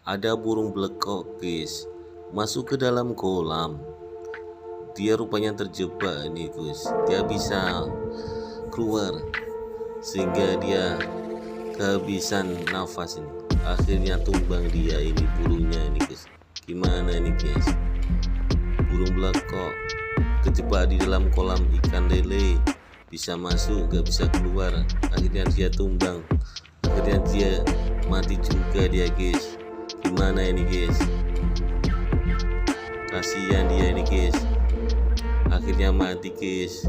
Ada burung belekok guys, masuk ke dalam kolam. Dia rupanya terjebak ini guys. Dia bisa keluar sehingga dia kehabisan nafas ini. Akhirnya tumbang dia ini burungnya ini guys. Gimana ini guys? Burung belekok kejebak di dalam kolam ikan lele, bisa masuk gak bisa keluar. Akhirnya dia tumbang, akhirnya dia mati juga dia guys. Gimana ini guys? Kasihan dia ini guys, akhirnya mati guys.